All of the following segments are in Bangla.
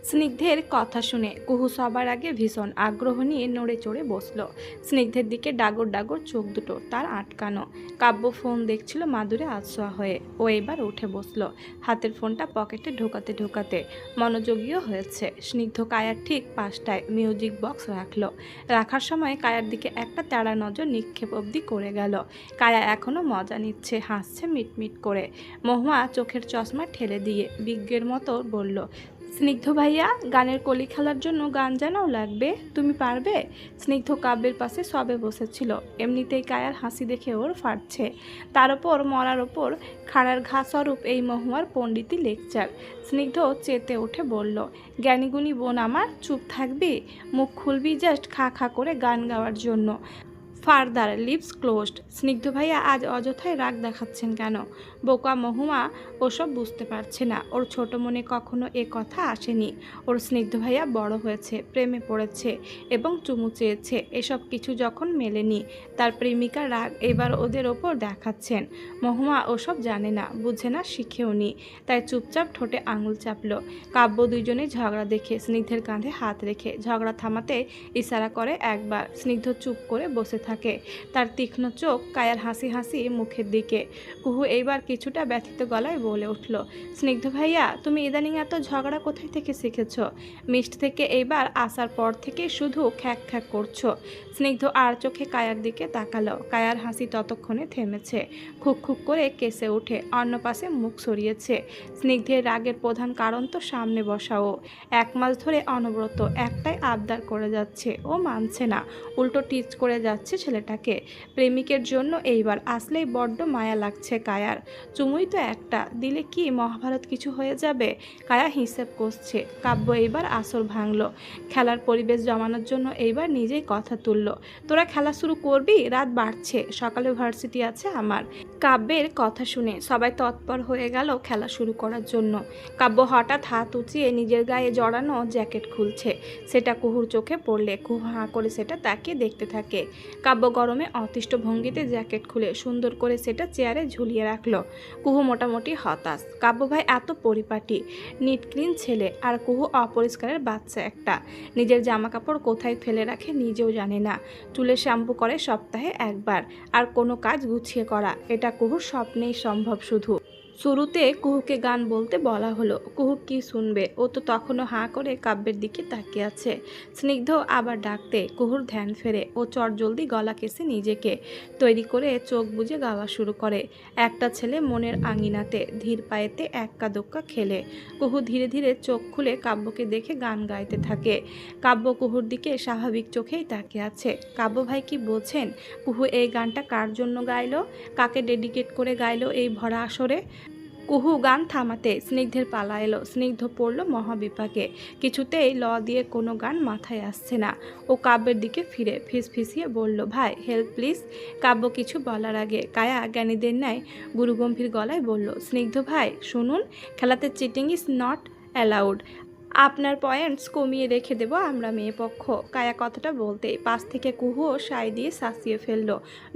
স্নিগ্ধের কথা শুনে কুহু সবার আগে ভীষণ আগ্রহ নিয়ে নড়ে চড়ে বসলো। স্নিগ্ধের দিকে ডাগর ডাগর চোখ দুটো তার আটকানো। কাব্য ফোন দেখছিল মাদুরে আছোয়া হয়ে। ও এবার উঠে বসলো, হাতের ফোনটা পকেটে ঢোকাতে ঢোকাতে মনোযোগীও হয়েছে। স্নিগ্ধ কায়ার ঠিক পাশটায় মিউজিক বক্স রাখার সময় কায়ার দিকে একটা তেড়া নজর নিক্ষেপ অবধি করে গেল। কায়া এখনো মজা নিচ্ছে, হাসছে মিটমিট করে। মহুয়া চোখের চশমা ঠেলে দিয়ে বিজ্ঞের মতো বলল, স্নিগ্ধ ভাইয়া, গানের কলি খেলার জন্য গান জানাও লাগবে, তুমি পারবে? স্নিগ্ধ কাব্যের পাশে সবে বসেছিল, এমনিতেই কায়ার হাসি দেখে ওর ফাটছে। তার ওপর মরার ওপর খাড়ার ঘা স্বরূপ এই মহুয়ার পণ্ডিতি লেকচার। স্নিগ্ধ চেতে উঠে বলল, জ্ঞানীগুণী বোন আমার, চুপ থাকবি? মুখ খুলবি জাস্ট খা খা করে গান গাওয়ার জন্য। Further lips closed. স্নিগ্ধ ভাইয়া আজ অযথায় রাগ দেখাচ্ছেন কেন? বোকা মহুয়া ওসব বুঝতে পারছে না। ওর ছোট মনে কখনো এ কথা আসেনি। ওর স্নিগ্ধ ভাইয়া বড় হয়েছে, প্রেমে পড়েছে এবং চুমু চেয়েছে, এসব কিছু যখন মেলেনি, তার প্রেমিকা রাগ এবার ওদের ওপর দেখাচ্ছেন। মহুয়া ওসব জানে না, বুঝে না, শিখেওনি, তাই চুপচাপ ঠোঁটে আঙুল চাপল। কাব্য দুইজনে ঝগড়া দেখে স্নিগ্ধের কাঁধে হাত রেখে ঝগড়া থামাতে ইশারা করে একবার। স্নিগ্ধ চুপ করে বসে থাকে, তার তীক্ষ্ণ চোখ কায়ার হাসি হাসি মুখের দিকে। কুহু এইবার কিছুটা ব্যথিত গলায় বলে উঠল, স্নিগ্ধ ভাইয়া, তুমি ইদানিং এত ঝগড়া কোথায় থেকে শিখেছ? মিষ্ট থেকে এইবার আসার পর থেকে শুধু খ্যাক খ্যাক করছো। স্নিগ্ধ আর চোখে কায়ার দিকে তাকালো। কায়ার হাসি ততক্ষণে থেমেছে। খুক খুক করে কেসে উঠে অন্য পাশে মুখ সরিয়েছে। স্নিগ্ধের রাগের প্রধান কারণ তো সামনে বসা ও। 1 মাস ধরে অনবরত একটাই আবদার করে যাচ্ছে, ও মানছে না, উল্টো টিচ করে যাচ্ছে ছেলেটাকে। প্রেমিকের জন্য এইবার আসলেই বড্ড মায়া লাগছে কায়ার। চুমুই তো একটা দিলে কি মহাভারত কিছু হয়ে যাবে? কায়া হিসেব কষছে। কাব্য এইবার আসর ভাঙল। খেলার পরিবেশ জমানোর জন্য এইবার নিজেই কথা তুলল, তোরা খেলা শুরু করবি? রাত বাড়ছে, সকালে ভার্সিটি আছে আমার। কাব্যের কথা শুনে সবাই তৎপর হয়ে গেল খেলা শুরু করার জন্য। কাব্য হঠাৎ হাত উঁচিয়ে নিজের গায়ে জড়ানো জ্যাকেট খুলছে। সেটা কুহুর চোখে পড়লে কুহু হাঁ করে সেটা তাকিয়ে দেখতে থাকে। কাব্য গরমে অতিষ্ঠ ভঙ্গিতে জ্যাকেট খুলে সুন্দর করে সেটা চেয়ারে ঝুলিয়ে রাখলো। কুহু মোটামুটি হতাশ। কাব্য ভাই এত পরিপাটি, নিট ক্লিন ছেলে, আর কুহু অপরিষ্কারের বাচ্চা একটা। নিজের জামা কাপড় কোথায় ফেলে রাখে নিজেও জানে না। চুলে শ্যাম্পু করে সপ্তাহে একবার, আর কোনো কাজ গুছিয়ে করা এটা কুহুর স্বপ্নেই সম্ভব। শুধু শুরুতে কুহুকে গান বলতে বলা হলো, কুহু কি শুনবে? ও তো তখনও হাঁ করে কাব্যের দিকে তাকিয়ে আছে। স্নিগ্ধ আবার ডাকতে কুহুর ধ্যান ফেরে। ও চটজলদি গলা কেসে নিজেকে তৈরি করে চোখ বুজে গাওয়া শুরু করে। একটা ছেলে মনের আঙিনাতে ধীর পায়েতে এক্কা দোক্কা খেলে। কুহু ধীরে ধীরে চোখ খুলে কাব্যকে দেখে গান গাইতে থাকে। কাব্য কুহুর দিকে স্বাভাবিক চোখেই তাকিয়ে আছে। কাব্য ভাই কি বোঝেন কুহু এই গানটা কার জন্য গাইলো, কাকে ডেডিকেট করে গাইলো এই ভরা আসরে? কুহু গান থামাতে স্নিগ্ধের পালা এলো। স্নিগ্ধ পড়ল মহাবিপাকে। কিছুতেই ল দিয়ে কোনো গান মাথায় আসছে না। ও কাব্যের দিকে ফিরে ফিসফিসিয়ে বলল, ভাই হেল্প প্লিজ। কাব্য কিছু বলার আগে কায়া জ্ঞানীদের ন্যায় গুরুগম্ভীর গলায় বলল, স্নিগ্ধ ভাই শুনুন, খেলাতে চিটিং ইজ নট অ্যালাউড। আপনার পয়েন্টস কমিয়ে রেখে দেব আমরা মেয়ে পক্ষ। কায়া কথাটা বলতেই পাশ থেকে কুহুও সায় দিয়ে শাসিয়ে ফেলল,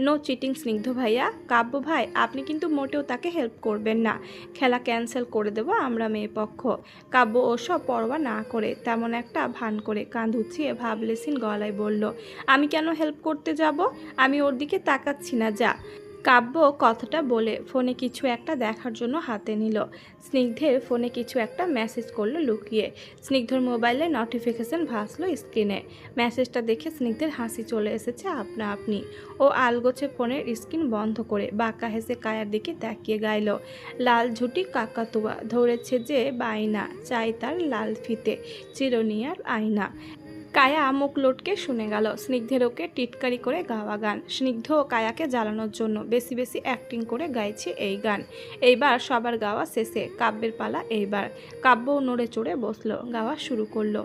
নো চিটিং স্নিগ্ধ ভাইয়া। কাব্য ভাই, আপনি কিন্তু মোটেও তাকে হেল্প করবেন না, খেলা ক্যান্সেল করে দেব আমরা মেয়ে পক্ষ। কাব্য ওসব পরোয়া না করে তেমন একটা ভান করে কাঁধ উঁচিয়ে ভাবলেসিন গলায় বলল, আমি কেন হেল্প করতে যাব? আমি ওর দিকে তাকাচ্ছি না, যা। কাব্য কথাটা বলে ফোনে কিছু একটা দেখার জন্য হাতে নিল। স্নিগ্ধের ফোনে কিছু একটা মেসেজ করলো লুকিয়ে। স্নিগ্ধর মোবাইলে নোটিফিকেশন ভাসলো স্ক্রিনে। মেসেজটা দেখে স্নিগ্ধের হাসি চলে এসেছে আপনা আপনি। ও আলগোছে ফোনের স্ক্রিন বন্ধ করে বাঁকা হেসে কায়ার দিকে তাকিয়ে গাইল, লাল ঝুটি কাকাতুয়া ধরেছে যে বাইনা, চাই তার লাল ফিতে, চিরনিয়ার আয়না। কায়া মুখ লটকে শুনে গেল স্নিগ্ধের ওকে টিটকারি করে গাওয়া গান। স্নিগ্ধ ও কায়াকে জ্বালানোর জন্য বেশি বেশি অ্যাক্টিং করে গাইছে এই গান। এইবার সবার গাওয়া শেষে কাব্যের পালা। এইবার কাব্য নড়ে চড়ে বসলো, গাওয়া শুরু করলো,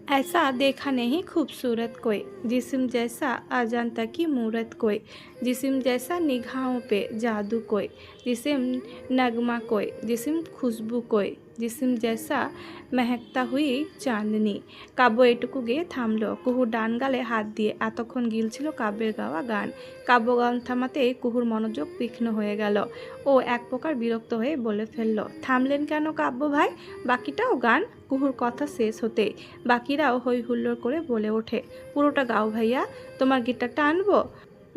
ऐसा देखा नहीं खूबसूरत कोई, जिस्म जैसा अजंता की मूरत कोई, जिस्म जैसा निगाहों पे जादू कोई, जिस्म नगमा कोई, जिस्म खुशबू कोई। जिस्म जैसा महकता हुई चांदनी। কাব্য এটুকু গেয়ে থামলো। কুহুর ডান গালে হাত দিয়ে এতক্ষণ গিলছিল কাব্যের গাওয়া গান। কাব্য গান থামাতেই কুহুর মনোযোগ তীক্ষ্ণ হয়ে গেল। ও এক প্রকার বিরক্ত হয়ে বলে ফেলল, থামলেন কেন কাব্য ভাই? বাকিটাও গান। কুহুর কথা শেষ হতেই বাকিরাও হই হুল্লোড় করে বলে ওঠে, পুরোটা গাও ভাইয়া, তোমার গিটারটা আনবো?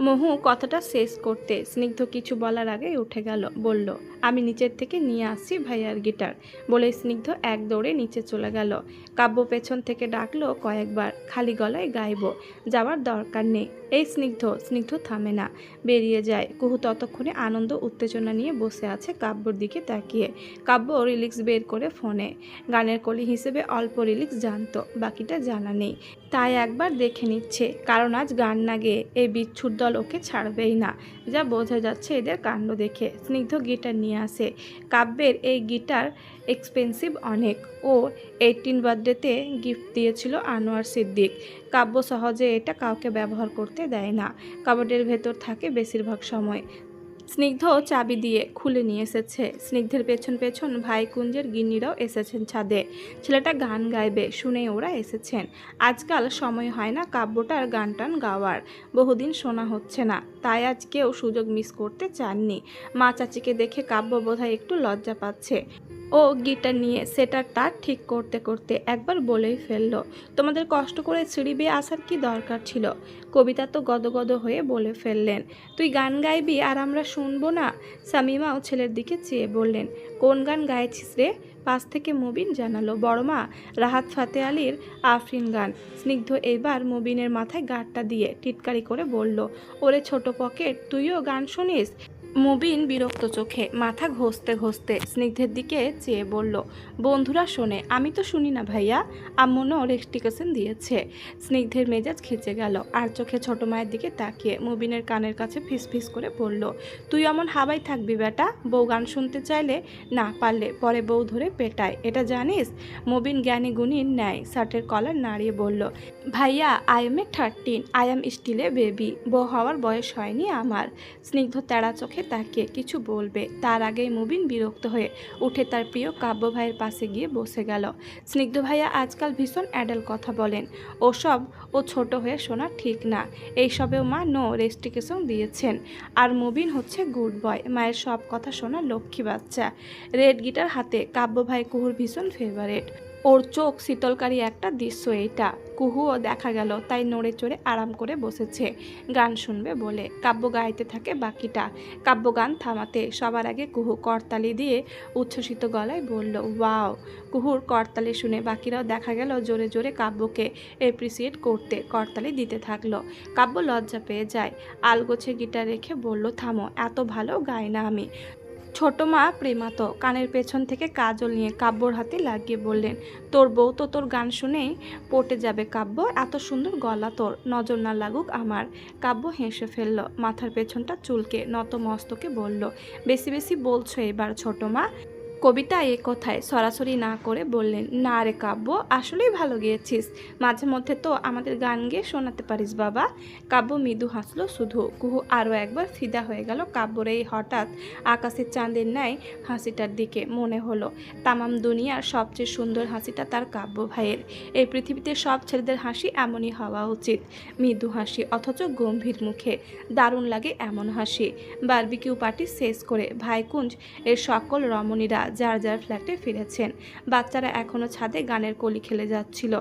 মহু কথাটা শেষ করতে স্নিগ্ধ কিছু বলার আগেই উঠে গেল, বলল, আমি নিচের থেকে নিয়ে আসছি ভাইয়ার গিটার। বলে স্নিগ্ধ এক দৌড়ে নিচে চলে গেল। কাব্য পেছন থেকে ডাকলো কয়েকবার, খালি গলায় গাইবো, যাওয়ার দরকার নেই। এই স্নিগ্ধ। স্নিগ্ধ থামে না, বেরিয়ে যায়। কুহু ততক্ষণে আনন্দ উত্তেজনা নিয়ে বসে আছে কাব্যর দিকে তাকিয়ে। কাব্য রিলিক্স বের করে ফোনে। গানের কলি হিসেবে অল্প রিলিক্স জানতো, বাকিটা জানা নেই। তাই একবার দেখে নিচ্ছে, কারণ আজ গান না গেয়ে এই বিচ্ছুর দল ওকে ছাড়বেই না, যা বোঝা যাচ্ছে এদের কাণ্ড দেখে। স্নিগ্ধ গিটার নিয়ে আসে। কাব্যের এই গিটার এক্সপেন্সিভ অনেক। ও 18 বার্থডেতে গিফট দিয়েছিল আনোয়ার সিদ্দিক। কাব্য সহজে এটা কাউকে ব্যবহার করতে দেয় না, কাবাডের ভেতর থাকে বেশিরভাগ সময়। স্নিগ্ধ চাবি দিয়ে খুলে নিয়ে এসেছে। স্নিগ্ধের পেছন পেছন ভাই কুঞ্জের গিন্নিরাও এসেছেন ছাদে। ছেলেটা গান গাইবে শুনে ওরা এসেছেন। আজকাল সময় হয় না কাব্যটার গান টান গাওয়ার, বহুদিন শোনা হচ্ছে না, তাই আজ কেউ সুযোগ মিস করতে চাননি। মা চাচিকে দেখে কাব্য বোধহয় একটু লজ্জা পাচ্ছে। ও গিটার নিয়ে সেটার তার ঠিক করতে করতে একবার বলেই ফেলল, তোমাদের কষ্ট করে সিঁড়ি বেয়ে আসার কি দরকার ছিল? কবিতা তো গদগদ হয়ে বলে ফেললেন, তুই গান গাইবি আর আমরা শুনবো না? সামিমাও ছেলের দিকে চেয়ে বললেন, কোন গান গাইছিস রে? পাশ থেকে মুবিন জানালো, বড়মা, রাহাত ফাতে আলীর আফরিন গান। স্নিগ্ধ এবার মুবিনের মাথায় গাঁটটা দিয়ে টিটকারি করে বলল, ওরে ছোট পকেট, তুইও গান শুনিস? মুবিন বিরক্ত চোখে মাথা ঘষতে ঘষতে স্নিগ্ধের দিকে চেয়ে বলল, বন্ধুরা শোনে, আমি তো শুনি না ভাইয়া, আম্মুনও রেস্ট্রিকেশন দিয়েছে। স্নিগ্ধের মেজাজ খিচে গেল, আর চোখে ছোট মায়ের দিকে তাকিয়ে মুবিনের কানের কাছে ফিসফিস করে বলল, তুই এমন হাবাই থাকবি বেটা? বউ গান শুনতে চাইলে না, পারলে পরে বউ ধরে পেটায়, এটা জানিস? মুবিন জ্ঞানী গুণীর ন্যায় শার্টের কলার নাড়িয়ে বলল, ভাইয়া, I am a 13, I am still a baby, বউ হওয়ার বয়স হয়নি আমার। স্নিগ্ধ তেড়া চোখে তাকিয়ে কিছু বলবে, তার আগেই মুবিন বিরক্ত হয়ে উঠে তার প্রিয় কাব্য ভাইয়ের পাশে গিয়ে বসে গেল। স্নিগ্ধ ভাইয়া আজকাল ভীষণ অ্যাডাল্ট কথা বলেন, ওসব ও ছোট হয়ে শোনা ঠিক না। এইসবেও মা নো রেস্ট্রিকেশন দিয়েছেন। আর মুবিন হচ্ছে গুড বয়, মায়ের সব কথা শোনা লক্ষ্মী বাচ্চা। রেড গিটার হাতে কাব্য ভাই কুহুর ভীষণ ফেভারেট। ওর চোখ শীতলকারী একটা দৃশ্য এইটা। কুহুও দেখা গেল, তাই নড়ে চড়ে আরাম করে বসেছে গান শুনবে বলে। কাব্য গাইতে থাকে বাকিটা। কাব্য গান থামাতে সবার আগে কুহু করতালি দিয়ে উচ্ছ্বসিত গলায় বলল, ওয়াও। কুহুর করতালি শুনে বাকিরাও দেখা গেল জোরে জোরে কাব্যকে এপ্রিসিয়েট করতে করতালি দিতে থাকলো। কাব্য লজ্জা পেয়ে যায়, আলগোছে গিটার রেখে বলল, থামো, এত ভালো গাই না আমি। ছোট মা প্রেমাত কানের পেছন থেকে কাজল নিয়ে কাব্যর হাতে লাগিয়ে বললেন, তোর বউ তো তোর গান শুনেই পটে যাবে কাব্য, এত সুন্দর গলা তোর, নজর না লাগুক আমার। কাব্য হেসে ফেলল, মাথার পেছনটা চুলকে নত মস্তকে বলল, বেশি বেশি বলছো এবার ছোট মা। কবিতা এ কথায় সরাসরি না করে বললেন, না রে কাব্য, আসলেই ভালো গেয়েছিস, মাঝে মধ্যে তো আমাদের গান গেয়ে শোনাতে পারিস বাবা। কাব্য মৃদু হাসলো শুধু। কুহু আরও একবার ফিদা হয়ে গেল কাব্যর এই হঠাৎ আকাশের চাঁদের ন্যায় হাসিটার দিকে। মনে হলো তামাম দুনিয়ার সবচেয়ে সুন্দর হাসিটা তার কাব্য ভাইয়ের। এই পৃথিবীতে সব ছেলেদের হাসি এমনই হওয়া উচিত, মৃদু হাসি অথচ গম্ভীর মুখে। দারুণ লাগে এমন হাসি। বারবিকিউ পার্টি শেষ করে ভাইকুঞ্জ এর সকল রমণীরা যার যার ফ্ল্যাটে ফিরেছেন। বাচ্চারা এখনও ছাদে গানের কলি খেলে যাচ্ছিল।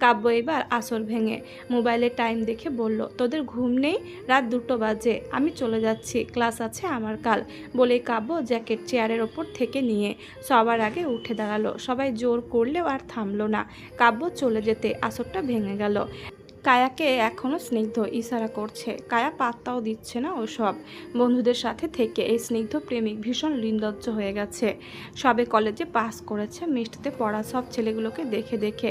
কাব্য এবার আসর ভেঙে মোবাইলে টাইম দেখে বলল, তোদের ঘুম নেই? রাত 2টো বাজে, আমি চলে যাচ্ছি, ক্লাস আছে আমার কাল। বলেই কাব্য জ্যাকেট চেয়ারের ওপর থেকে নিয়ে সবার আগে উঠে দাঁড়ালো। সবাই জোর করলেও আর থামলো না। কাব্য চলে যেতে আসরটা ভেঙে গেল। কায়াকে এখনও স্নিগ্ধ ইশারা করছে, কায়া পাত্তাও দিচ্ছে না ওসব। বন্ধুদের সাথে থেকে এই স্নিগ্ধ প্রেমিক ভীষণ নির্লজ্জ হয়ে গেছে। সবে কলেজে পাস করেছে, মিষ্টিতে পড়া সব ছেলেগুলোকে দেখে দেখে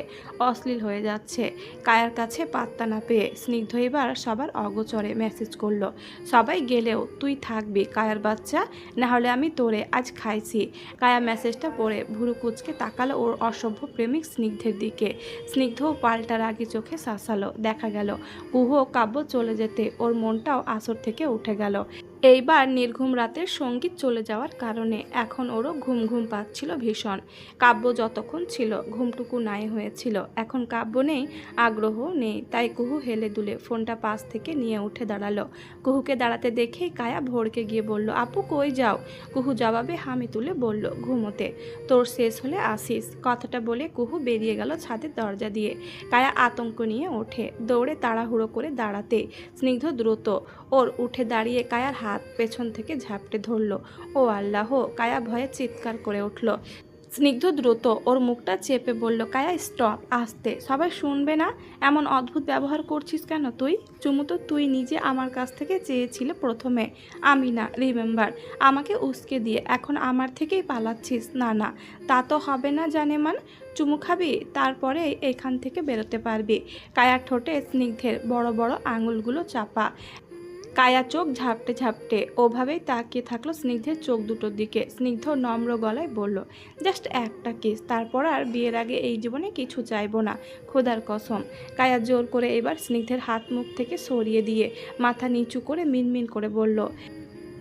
অশ্লীল হয়ে যাচ্ছে। কায়ার কাছে পাত্তা না পেয়ে স্নিগ্ধ এবার সবার অগোচরে মেসেজ করলো, সবাই গেলেও তুই থাকবি কায়ার বাচ্চা, না হলে আমি তোরে আজ খাইছি। কায়া মেসেজটা পড়ে ভুরু কুচকে তাকালো ওর অসভ্য প্রেমিক স্নিগ্ধের দিকে। স্নিগ্ধও পাল্টা রাগি চোখে শাসালো। দেখা গেল কুহু ও কাব্য চলে যেতে ওর মনটাও আসর থেকে উঠে গেল। এইবার নির্ঘুম রাতের সঙ্গীত চলে যাওয়ার কারণে এখন ওরও ঘুম ঘুম পাচ্ছিল ভীষণ। কাব্য যতক্ষণ ছিল ঘুমটুকু নাই হয়েছিল, এখন কাব্য নেই, আগ্রহ নেই, তাই কুহু হেলে দুলে ফোনটা পাশ থেকে নিয়ে উঠে দাঁড়ালো। কুহুকে দাঁড়াতে দেখেই কায়া ভড়কে গিয়ে বলল, আপু কই যাও? কুহু জবাবে হামি তুলে বলল, ঘুমোতে। তোর শেষ হলে আসিস। কথাটা বলে কুহু বেরিয়ে গেল ছাদের দরজা দিয়ে। কায়া আতঙ্ক নিয়ে ওঠে, দৌড়ে তাড়াহুড়ো করে দাঁড়াতে স্নিগ্ধ দ্রুত ওর উঠে দাঁড়িয়ে কায়ার হাত পেছন থেকে ঝাপটে ধরল। ও আল্লাহ! কায়া ভয়ে চিৎকার করে উঠল। স্নিগ্ধ দ্রুত ওর মুখটা চেপে বলল, কায়া স্টপ, আস্তে, সবাই শুনবে না। এমন অদ্ভুত ব্যবহার করছিস কেন তুই? চুমু তো তুই নিজে আমার কাছ থেকে চেয়েছিলে প্রথমে, আমি না, রিমেম্বার? আমাকে উস্কে দিয়ে এখন আমার থেকেই পালাচ্ছিস? না না, তা তো হবে না জানেমান। চুমু খাবি, তারপরে এখান থেকে বেরোতে পারবি। কায়ার ঠোঁটে স্নিগ্ধের বড় বড় আঙুলগুলো চাপা। কায়া চোখ ঝাপটে ঝাপটে ওভাবেই তাকিয়ে থাকলো স্নিগ্ধের চোখ দুটোর দিকে। স্নিগ্ধ নম্র গলায় বলল, জাস্ট একটা কিস, তারপর আর বিয়ের আগে এই জীবনে কিছু চাইবো না, খোদার কসম। কায়া জোর করে এবার স্নিগ্ধের হাত মুখ থেকে সরিয়ে দিয়ে মাথা নিচু করে মিনমিন করে বলল,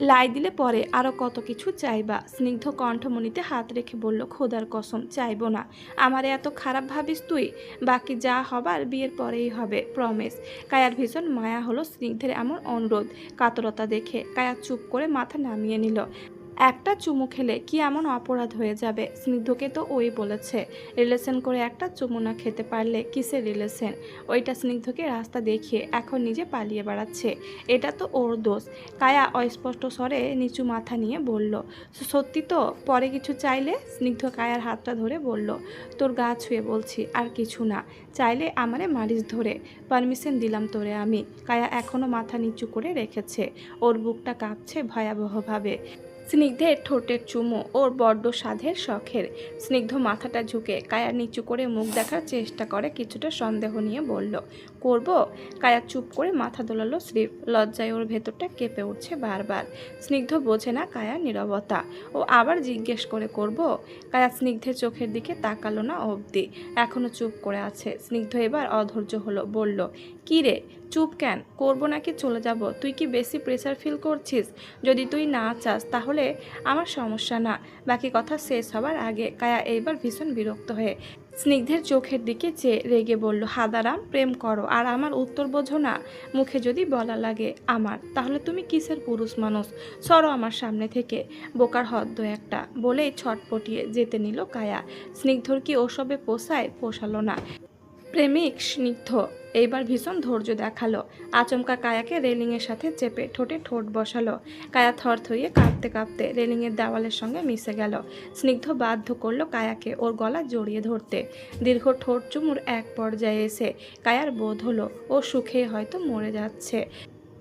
লাই দিলে পরে আরও কত কিছু চাইবা। স্নিগ্ধ কণ্ঠমণিতে হাত রেখে বলল, খোদার কসম চাইবো না। আমারে এত খারাপ ভাবিস তুই? বাকি যা হবার বিয়ের পরেই হবে, প্রমিস। কায়ার ভীষণ মায়া হলো স্নিগ্ধের এমন অনুরোধ কাতরতা দেখে। কায়া চুপ করে মাথা নামিয়ে নিল। একটা চুমু খেলে কি এমন অপরাধ হয়ে যাবে? স্নিগ্ধকে তো ওই বলেছে রিলেশন করে একটা চুমু না খেতে পারলে কিসের রিলেশন। ওইটা স্নিগ্ধকে রাস্তা দেখিয়ে এখন নিজে পালিয়ে বেড়াচ্ছে, এটা তো ওর দোষ। কায়া অস্পষ্ট স্বরে নিচু মাথা নিয়ে বলল, সত্যি তো? পরে কিছু চাইলে? স্নিগ্ধ কায়ার হাতটা ধরে বলল, তোর গা ছুঁয়ে বলছি, আর কিছু না। চাইলে আমারে মারিস ধরে, পারমিশন দিলাম তোরে আমি। কায়া এখনও মাথা নিচু করে রেখেছে, ওর বুকটা কাঁপছে ভয়াবহভাবে। স্নিগ্ধের ঠোঁটের চুমু ওর বড্ড সাধের শখের। স্নিগ্ধ মাথাটা ঝুঁকে কায়া নিচু করে মুখ দেখার চেষ্টা করে, কিছুটা সন্দেহ নিয়ে বলল, করব? কায়া চুপ করে মাথা দোলালো স্লিপ। লজ্জায় ওর ভেতরটা কেঁপে উঠছে বারবার। স্নিগ্ধ বোঝে না কায়ার নীরবতা। ও আবার জিজ্ঞেস করে, করব? কায়া স্নিগ্ধের চোখের দিকে তাকালো না অবধি, এখনও চুপ করে আছে। স্নিগ্ধ এবার অধৈর্য হলো, বলল, কি রে, চুপ কেন? করবো নাকি চলে যাব? তুই কি বেশি প্রেশার ফিল করছিস? যদি তুই না চাস তাহলে আমার সমস্যা না। বাকি কথা শেষ হবার আগে কায়া এইবার ভীষণ বিরক্ত হয়ে স্নিগ্ধের চোখের দিকে চেয়ে রেগে বলল, হাদারাম, প্রেম করো আর আমার উত্তর বোঝো না? মুখে যদি বলা লাগে আমার, তাহলে তুমি কিসের পুরুষ মানুষ? সরো আমার সামনে থেকে, বোকার হদ্দ একটা। বলেই ছটপটিয়ে যেতে নিল কায়া। স্নিগ্ধর কি ওসবে পোষায়? পোষালো না। প্রেমিক স্নিগ্ধ এইবার ভীষণ ধৈর্য দেখালো। আচমকা কায়াকে রেলিংয়ের সাথে চেপে ঠোঁটে ঠোঁট বসালো। কায়া থরথরিয়ে কাঁপতে কাঁপতে রেলিংয়ের দেওয়ালের সঙ্গে মিশে গেল। স্নিগ্ধ বাধ্য করলো কায়াকে ওর গলা জড়িয়ে ধরতে। দীর্ঘ ঠোঁট চুমুর এক পর্যায়ে এসে কায়ার বোধ হলো ও সুখে হয়তো মরে যাচ্ছে।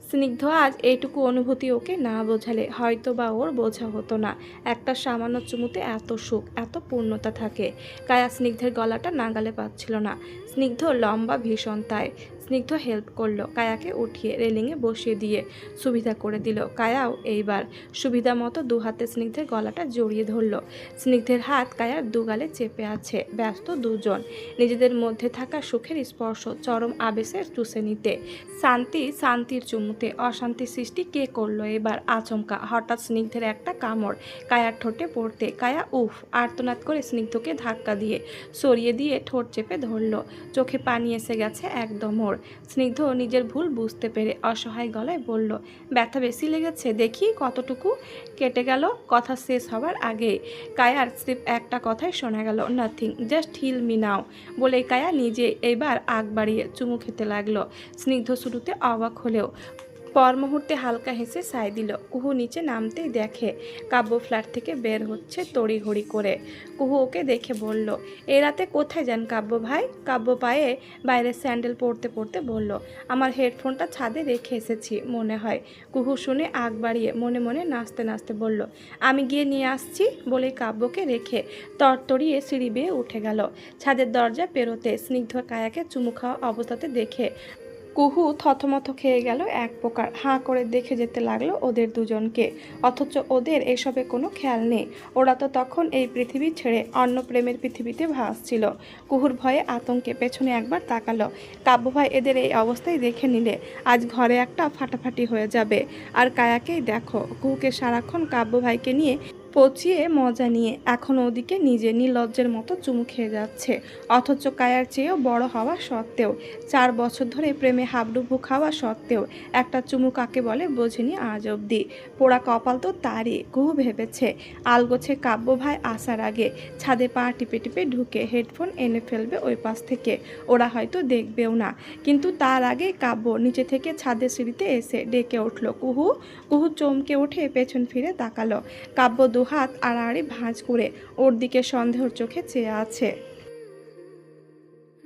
স্নিগ্ধ আজ এইটুকু অনুভূতি ওকে না বোঝালে হয়তো বা ওর বোঝা হতো না। একটা সামান্য চুমুতে এত সুখ, এত পূর্ণতা থাকে। কায়া স্নিগ্ধের গলাটা নাগালে পাচ্ছিল না। স্নিগ্ধ লম্বা ভীষণ, তাই স্নিগ্ধ হেল্প করলো কায়াকে উঠিয়ে রেলিংয়ে বসিয়ে দিয়ে সুবিধা করে দিল। কায়াও এইবার সুবিধা মতো দু হাতে স্নিগ্ধের গলাটা জড়িয়ে ধরল। স্নিগ্ধের হাত কায়ার দুগালে চেপে আছে, ব্যস্ত দুজন নিজেদের মধ্যে থাকা সুখের স্পর্শ চরম আবেশে চুষে নিতে। শান্তির চুমুতে অশান্তি সৃষ্টি কে করলো এবার? আচমকা হঠাৎ স্নিগ্ধের একটা কামড় কায়ার ঠোঁটে পড়তে কায়া উফ আর্তনাদ করে স্নিগ্ধকে ধাক্কা দিয়ে সরিয়ে দিয়ে ঠোঁট চেপে ধরল। চোখে পানি এসে গেছে একদম ওর। স্নিগ্ধ নিজের ভুল বুঝতে পেরে অসহায় গলায় বলল, ব্যথা বেশি লেগেছে? দেখি কতটুকু। কেটে গেল। কথা শেষ হবার আগে কায়ার স্লিপ একটা কথাই শোনা গেল, nothing, just heal me now. বলে কায়া নিজে এবার আগ বাড়িয়ে চুমু খেতে লাগলো। স্নিগ্ধ শুরুতে অবাক হলেও পর মুহূর্তে হালকা হেসে সায় দিল। কুহু নিচে নামতেই দেখে কাব্য ফ্ল্যাট থেকে বের হচ্ছে তড়িঘড়ি করে। কুহু ওকে দেখে বলল, এ রাতে কোথায় যান কাব্য ভাই? কাব্য পায়ে বাইরে স্যান্ডেল পরতে পরতে বলল, আমার হেডফোনটা ছাদে রেখে এসেছি মনে হয়। কুহু শুনে আগ বাড়িয়ে মনে মনে নাচতে নাচতে বলল, আমি গিয়ে নিয়ে আসছি। বলেই কাব্যকে রেখে তরতরিয়ে সিঁড়ি বেয়ে উঠে গেল। ছাদের দরজা পেরোতে স্নিগ্ধ কায়াকে চুমু খাওয়া অবস্থাতে দেখে কুহু থতমত খেয়ে গেল এক প্রকার, হাঁ করে দেখে যেতে লাগলো ওদের দুজনকে। অথচ ওদের এসবে কোনো খেয়াল নেই। ওরা তো তখন এই পৃথিবী ছেড়ে অন্য প্রেমের পৃথিবীতে ভাসছিল। কুহুর ভয়ে আতঙ্কে পেছনে একবার তাকালো। কাব্য ভাই এদের এই অবস্থায় দেখে নিলে আজ ঘরে একটা ফাটাফাটি হয়ে যাবে। আর কায়াকেই দেখো, কুহুকে সারাক্ষণ কাব্য ভাইকে নিয়ে পচিয়ে মজা নিয়ে এখন ওদিকে নিজে নির্লজ্জের মতো চুমু খেয়ে যাচ্ছে। অথচ কায়ার চেয়েও বড় হওয়া সত্ত্বেও, 4 বছর ধরে প্রেমে হাবডুবু খাওয়া সত্ত্বেও একটা চুমু কাকে বলে বোঝেনি আজ অবধি। পোড়া কপাল তো তারই। কুহু ভেবেছে আলগোছে কাব্য ভাই আসার আগে ছাদে পা টিপে টিপে ঢুকে হেডফোন এনে ফেলবে ওই পাশ থেকে। ওরা হয়তো দেখবেও না। কিন্তু তার আগে কাব্য নিচে থেকে ছাদের সিঁড়িতে এসে ডেকে উঠল, কুহু। কুহু চমকে উঠে পেছন ফিরে তাকালো। কাব্য দুহাত আড়াআড়ি ভাঁজ করে ওর দিকে সন্দেহর চোখে চেয়ে আছে।